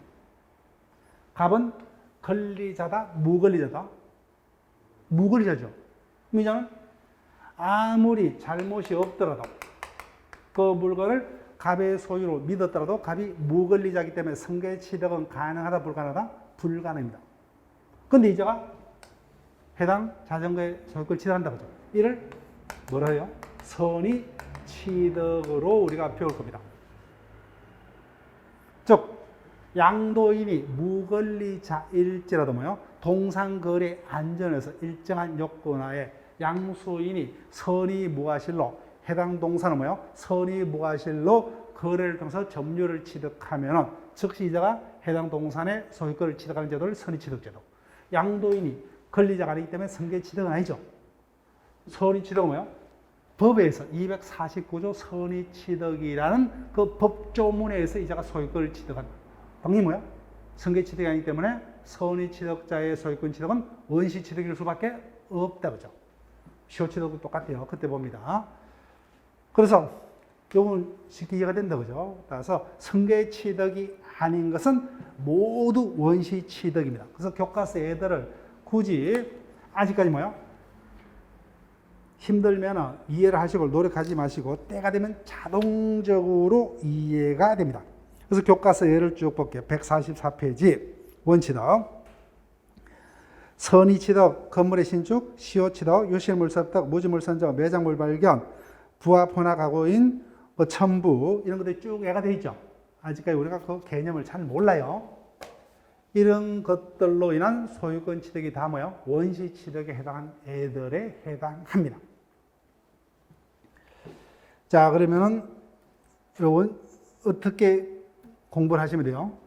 갑은 권리자다, 무권리자다? 무권리자죠. 이자는 아무리 잘못이 없더라도 그 물건을 갑의 소유로 믿었더라도 갑이 무권리자이기 때문에 승계 취득은 가능하다, 불가능하다? 불가능합니다. 그런데 이자가 해당 자전거의 소유권을 취득한다 그죠? 이를 뭐라 해요? 선의 취득으로 우리가 배울 겁니다. 즉 양도인이 무권리자일지라도 뭐요? 동상거래 안전에서 일정한 요건하에 양수인이 선의 무과실로 해당 동산은 뭐요? 선의 무과실로 거래를 통해서 점유를 취득하면은 즉시 이자가 해당 동산의 소유권을 취득하는 제도를 선의 취득제도. 양도인이 권리자가 아니기 때문에 승계 취득은 아니죠. 선의 취득은 뭐예요? 법에서 249조 선의 취득이라는 그 법조문에서 이자가 소유권을 취득한 방법이 뭐예요? 승계 취득이 아니기 때문에 선의 취득자의 소유권 취득은 원시 취득일 수밖에 없다 그죠? 시효 취득도 똑같아요. 그때 봅니다. 그래서 요건 쉽게 이해가 된다 그죠? 따라서 승계 취득이 아닌 것은 모두 원시취득입니다. 그래서 교과서 애들을 굳이 아직까지 뭐요? 힘들면 이해를 하시고 노력하지 마시고 때가 되면 자동적으로 이해가 됩니다. 그래서 교과서 예를 쭉 볼게요. 144페이지 원취득. 선의취득, 건물의 신축, 시효취득, 유실물습득, 무주물선적, 매장물 발견, 부합 혼합가구인, 첨부 이런 것들이 쭉 애가 되어 있죠. 아직까지 우리가 그 개념을 잘 몰라요. 이런 것들로 인한 소유권 취득이 다 뭐예요? 원시 취득에 해당한 애들에 해당합니다. 자, 그러면은 어떻게 공부를 하시면 돼요?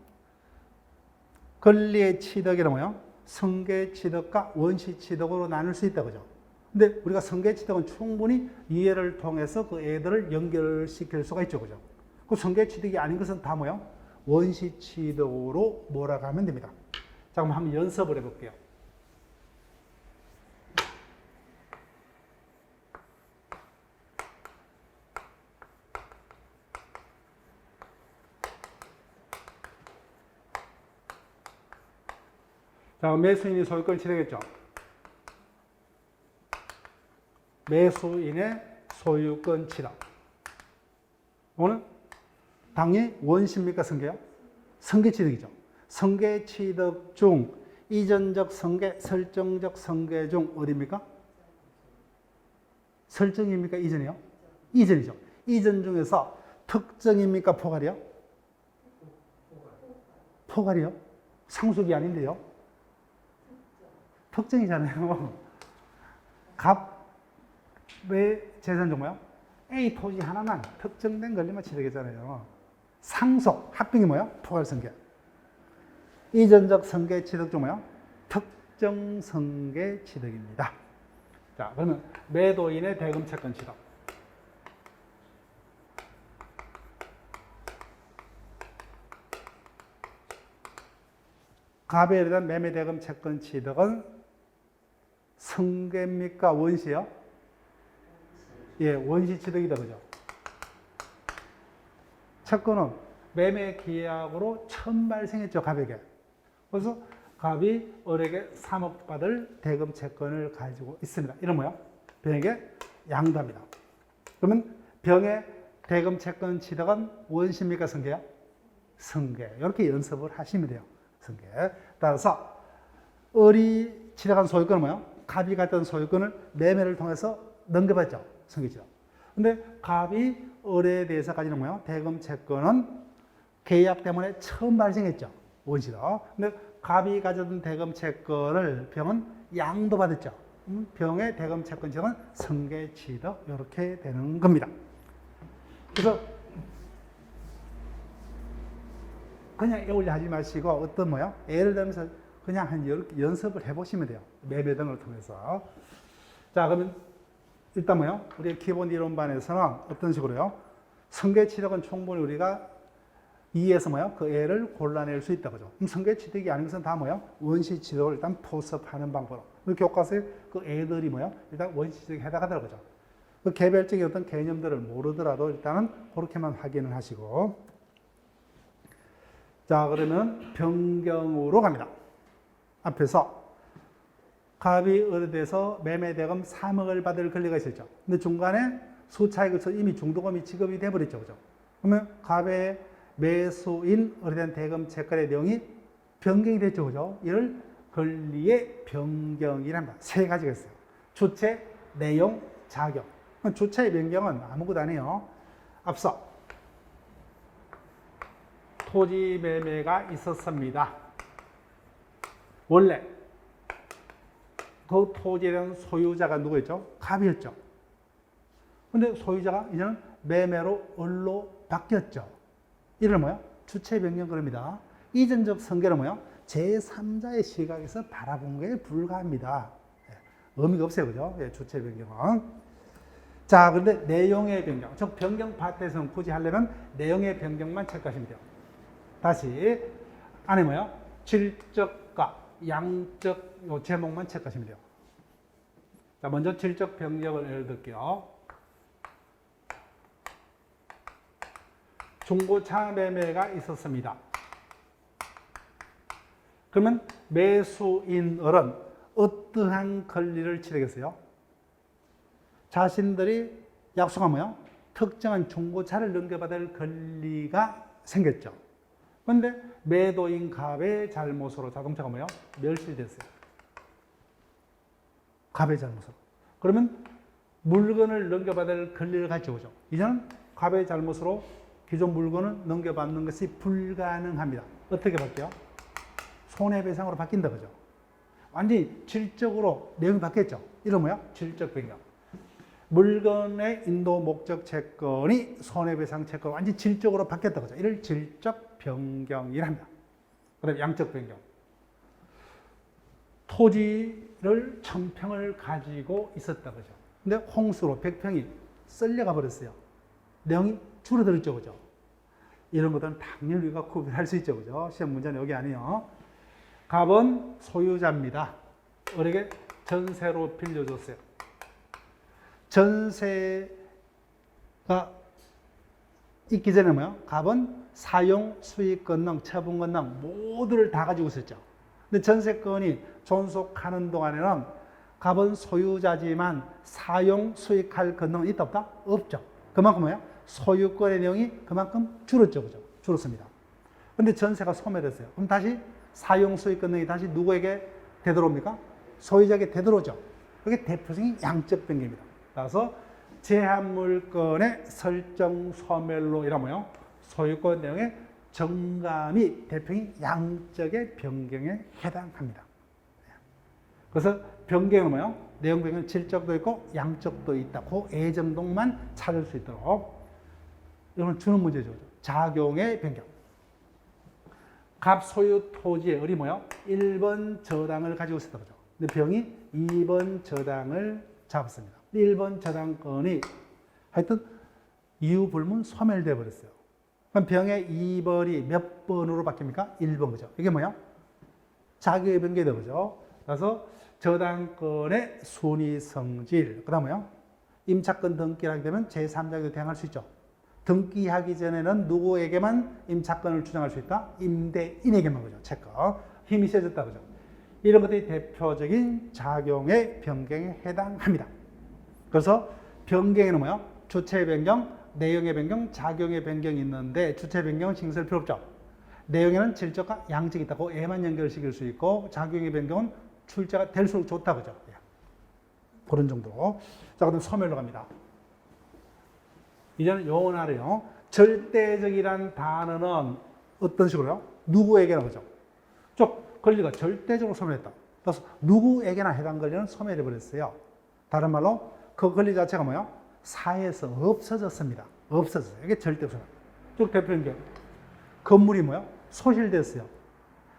권리의 취득이란 뭐예요? 성계 취득과 원시 취득으로 나눌 수 있다, 그죠? 근데 우리가 성계 취득은 충분히 이해를 통해서 그 애들을 연결시킬 수가 있죠, 그죠? 그 성계 취득이 아닌 것은 다 뭐예요? 원시 취득으로 몰아가면 됩니다. 자, 그럼 한번 연습을 해볼게요. 자, 매수인이 소유권을 취득했죠. 매수인의 소유권 취득. 이거는 당연히 원시입니까, 성계요? 성계 취득이죠. 성계 취득 중 이전적 성계, 설정적 성계 중 어디입니까? 설정입니까? 이전이요? 이전이죠. 이전 중에서 특정입니까? 포괄이요? 포괄이요? 상속이 아닌데요? 특정이잖아요. 갑의 재산 종목요? A 토지 하나만 특정된 권리만 취득했잖아요. 상속, 합병이 뭐예요? 포괄성계. 이전적 성계 취득 중 뭐예요? 특정 성계 취득입니다. 자, 그러면 매도인의 대금 채권 취득. 갑에 대한 매매 대금 채권 취득은 성계입니까? 원시요? 예, 원시 취득이다, 그죠? 채권은 매매 계약으로 처음 발생했죠, 갑에게. 그래서 갑이 을에게 3억 받을 대금 채권을 가지고 있습니다. 이런 뭐야? 병에게 양도합니다. 그러면 병의 대금 채권 취득은 원시입니까? 성계야? 성계. 이렇게 연습을 하시면 돼요. 성계. 따라서 을이 취득한 소유권은 뭐야? 갑이 갖던 소유권을 매매를 통해서 넘겨받죠. 성계죠. 근데 갑이 을에 대해서 가지는 뭐야? 대금 채권은 계약 때문에 처음 발생했죠. 원시로. 근데 갑이 가졌던 대금 채권을 병은 양도받았죠. 병의 대금 채권 취득은 성계 취득 이렇게 되는 겁니다. 그래서 그냥 애올려 하지 마시고 어떤 뭐야? 예를 들면서 그냥 한 연습을 해보시면 돼요. 매매 등을 통해서. 자, 그러면 일단 뭐요? 우리 기본 이론반에서는 어떤 식으로요? 성계 취득은 충분히 우리가 이해해서 뭐요? 그 애를 골라낼 수 있다, 그죠? 그럼 성계 취득이 아닌 것은 다 뭐요? 원시 취득을 일단 포섭하는 방법으로. 그 교과서에 그 애들이 뭐요? 일단 원시 취득에 해당하더라고요. 그죠? 그 개별적인 어떤 개념들을 모르더라도 일단은 그렇게만 확인을 하시고. 자, 그러면 변경으로 갑니다. 앞에서 갑이 을에 대해서 매매대금 3억을 받을 권리가 있었죠. 근데 중간에 수차에 걸쳐 이미 중도금이 지급이 돼버렸죠. 그죠? 그러면 갑의 매수인 을에 대한 대금 채권의 내용이 변경이 됐죠. 그죠? 이를 권리의 변경이랍니다. 세 가지가 있어요. 주체, 내용, 자격. 주체의 변경은 아무것도 아니에요. 앞서 토지 매매가 있었습니다. 원래 그 토지에 대한 소유자가 누구였죠? 갑이었죠. 근데 소유자가 이제는 매매로 을로 바뀌었죠. 이를 뭐야? 주체 변경 그럽니다. 이전적 성계는 뭐야? 제3자의 시각에서 바라본 것에 불과합니다. 의미가 없어요, 그죠? 예, 주체 변경은. 자, 그런데 내용의 변경, 즉 변경 파트에서는 굳이 하려면 내용의 변경만 체크하시면 돼요. 다시 안에 뭐야? 질적과 양적 요 제목만 체크하시면 돼요. 자, 먼저 질적 변경을 예를 들게요. 중고차 매매가 있었습니다. 그러면 매수인들은 어떠한 권리를 취득했어요? 자신들이 약속한 뭐요? 특정한 중고차를 넘겨받을 권리가 생겼죠. 그런데 매도인 갑의 잘못으로 자동차가 뭐요? 멸실됐어요. 갑의 잘못으로. 그러면 물건을 넘겨받을 권리를 가지고 오죠. 이제는 갑의 잘못으로 기존 물건을 넘겨받는 것이 불가능합니다. 어떻게 바뀌어요? 손해배상으로 바뀐다 그죠? 완전히 질적으로 내용이 바뀌었죠. 이런 뭐야? 질적 변경. 물건의 인도 목적 채권이 손해배상 채권 완전히 질적으로 바뀌었다 그죠? 이를 질적 변경이랍니다. 그다음에 양적 변경. 토지를 1000평을 가지고 있었다 그죠? 근데 홍수로 100평이 썰려가 버렸어요. 내용이 줄어들었죠 그죠? 이런 것들은 당연히 우리가 구별할 수 있죠 그죠? 시험 문제는 여기 아니에요. 갑은 소유자입니다. 을에게 전세로 빌려줬어요. 전세가 있기 전에 뭐요? 갑은 사용, 수익 권능, 처분 권능 모두를 다 가지고 있었죠. 근데 전세권이 존속하는 동안에는 갑은 소유자지만 사용, 수익할 권능은 있다 없다? 없죠. 그만큼 뭐예요? 소유권의 내용이 그만큼 줄었죠. 그죠? 줄었습니다. 근데 전세가 소멸했어요. 그럼 다시 사용, 수익 권능이 다시 누구에게 되돌아옵니까? 소유자에게 되돌아오죠. 그게 대표적인 양적 변경입니다. 따라서 제한 물건의 설정 소멸로 이라며요. 소유권 내용의 정감이 대표적인 양적의 변경에 해당합니다. 그래서 변경은 뭐예요? 내용 변경은 질적도 있고 양적도 있다. 그 애정동만 찾을 수 있도록 이건 주는 문제죠. 작용의 변경. 갑 소유 토지의 을이 뭐예요? 1번 저당을 가지고 있었다. 그죠? 근데 병이 2번 저당을 잡았습니다. 1번 저당권이 하여튼 이유 불문 소멸되어 버렸어요. 그럼 병의 2번이 몇 번으로 바뀝니까? 1번 그죠? 이게 뭐야? 자기의 변경이 되죠. 그래서 저당권의 순위 성질. 그 다음 뭐요? 임차권 등기를 하게 되면 제3자에게 대항할 수 있죠. 등기하기 전에는 누구에게만 임차권을 주장할 수 있다? 임대인에게만 그죠? 채권. 힘이 세졌다 그죠? 이런 것들이 대표적인 작용의 변경에 해당합니다. 그래서 변경에는 뭐야? 주체 변경, 내용의 변경, 작용의 변경이 있는데 주체 변경은 신경 쓸 필요 없죠. 내용에는 질적과 양적이 있다고 애만 연결시킬 수 있고 작용의 변경은 출제가 될수록 좋다 그죠? 그런 정도. 자, 그다음 소멸로 갑니다. 이제는 용어는 알아요. 절대적이란 단어는 어떤 식으로요? 누구에게나 그죠? 쭉 권리가 절대적으로 소멸했다. 그래서 누구에게나 해당 권리는 소멸해 버렸어요. 다른 말로 그 권리 자체가 뭐예요? 사회에서 없어졌습니다. 없어졌어요. 이게 절대 소멸. 쭉 대표적인 게 건물이 뭐예요? 소실됐어요.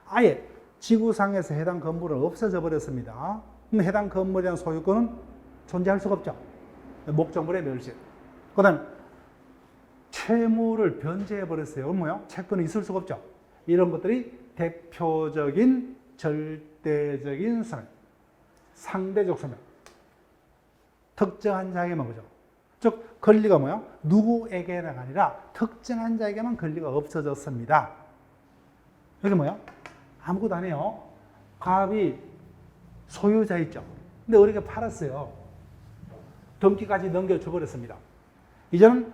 아예 지구상에서 해당 건물은 없어져 버렸습니다. 그럼 해당 건물에 대한 소유권은 존재할 수가 없죠. 목적물의 멸실. 그 다음에 채무를 변제해 버렸어요. 그럼 뭐예요? 채권이 있을 수가 없죠. 이런 것들이 대표적인 절대적인 소멸, 상대적 소멸. 특정한 자에게만 그죠. 즉 권리가 뭐야? 누구에게가 아니라 특정한 자에게만 권리가 없어졌습니다. 이게 뭐야? 아무것도 안 해요. 갑이 소유자 있죠. 근데 우리가 팔았어요. 등기까지 넘겨줘 버렸습니다. 이제는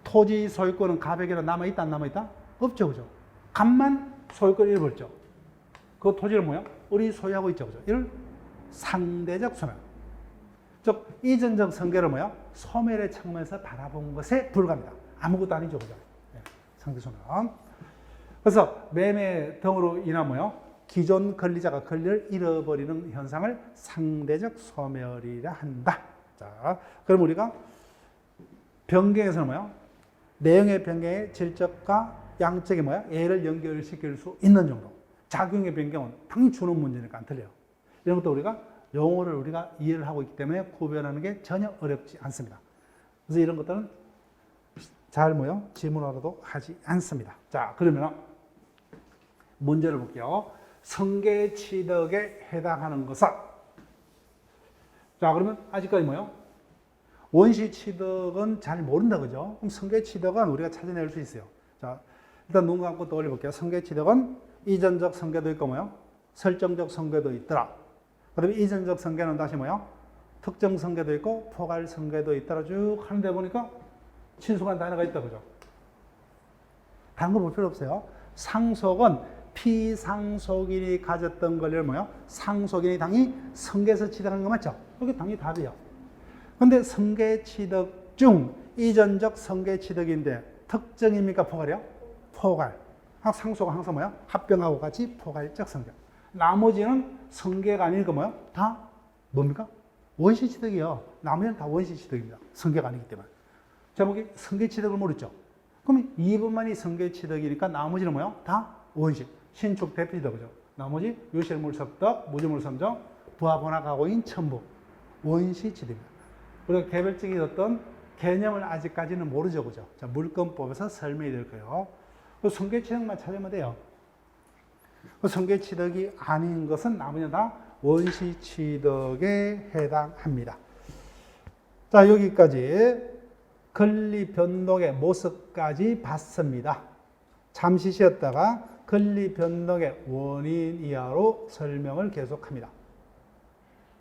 토지 소유권은 갑에게는 남아있다 안 남아있다? 없죠. 그죠? 갑만 소유권을 잃어버렸죠. 그 토지를 뭐야? 우리 소유하고 있죠. 그죠? 이를 상대적 소멸. 즉 이전적 성계를 뭐야? 소멸의 측면에서 바라본 것에 불과합니다. 아무것도 아니죠. 그죠? 네, 상대 소멸. 그래서 매매 등으로 인한 뭐요? 기존 권리자가 권리를 잃어버리는 현상을 상대적 소멸이라 한다. 자, 그럼 우리가 변경에서는 뭐요? 내용의 변경의 질적과 양적이 뭐야? 얘를 연결시킬 수 있는 정도. 작용의 변경은 당연히 주는 문제니까 안 틀려요. 이런 것도 우리가 용어를 우리가 이해를 하고 있기 때문에 구별하는 게 전혀 어렵지 않습니다. 그래서 이런 것들은 잘 뭐요? 지문으로도 하지 않습니다. 자, 그러면 문제를 볼게요. 성계취득에 해당하는 것은 자, 그러면 아직까지 뭐요? 원시취득은 잘 모른다 그죠? 그럼 성계취득은 우리가 찾아낼 수 있어요. 자, 일단 눈 감고 떠올려 볼게요. 성계취득은 이전적 성계도 있고 뭐요? 설정적 성괴도 있더라. 그 다음에 이전적 성괴는 다시 뭐야? 특정 성괴도 있고 포괄 성괴도 있더라. 쭉 하는데 보니까 친숙한 단어가 있다. 그죠? 다른 거 볼 필요 없어요. 상속은 피상속인이 가졌던 권리를 뭐야? 상속인이 당연히 성계에서 취득하는 거 맞죠? 이게 당연히 답이에요. 근데 성계 취득 중 이전적 성계 취득인데 특정입니까? 포괄이요? 포괄. 상속은 항상 뭐야? 합병하고 같이 포괄적 성계. 나머지는 성계가 아닌 거 뭐야? 다 뭡니까? 원시 취득이요. 나머지는 다 원시 취득입니다. 성계가 아니기 때문에. 제목이 성계 취득을 모르죠? 그럼 2번만이 성계 취득이니까 나머지는 뭐야? 다 원시. 신축 대피다. 그죠? 나머지 유실물 섭득, 무주물 선정, 부하번화 가고인 첨부. 원시 취득입니다. 우리가 개별적인 어떤 개념을 아직까지는 모르죠. 그죠? 자, 물권법에서 설명이 될 거예요. 그 성계 취득만 찾으면 돼요. 그 성계 취득이 아닌 것은 나머지는 다 원시 취득에 해당합니다. 자, 여기까지 권리 변동의 모습까지 봤습니다. 잠시 쉬었다가 권리 변동의 원인 이하로 설명을 계속합니다.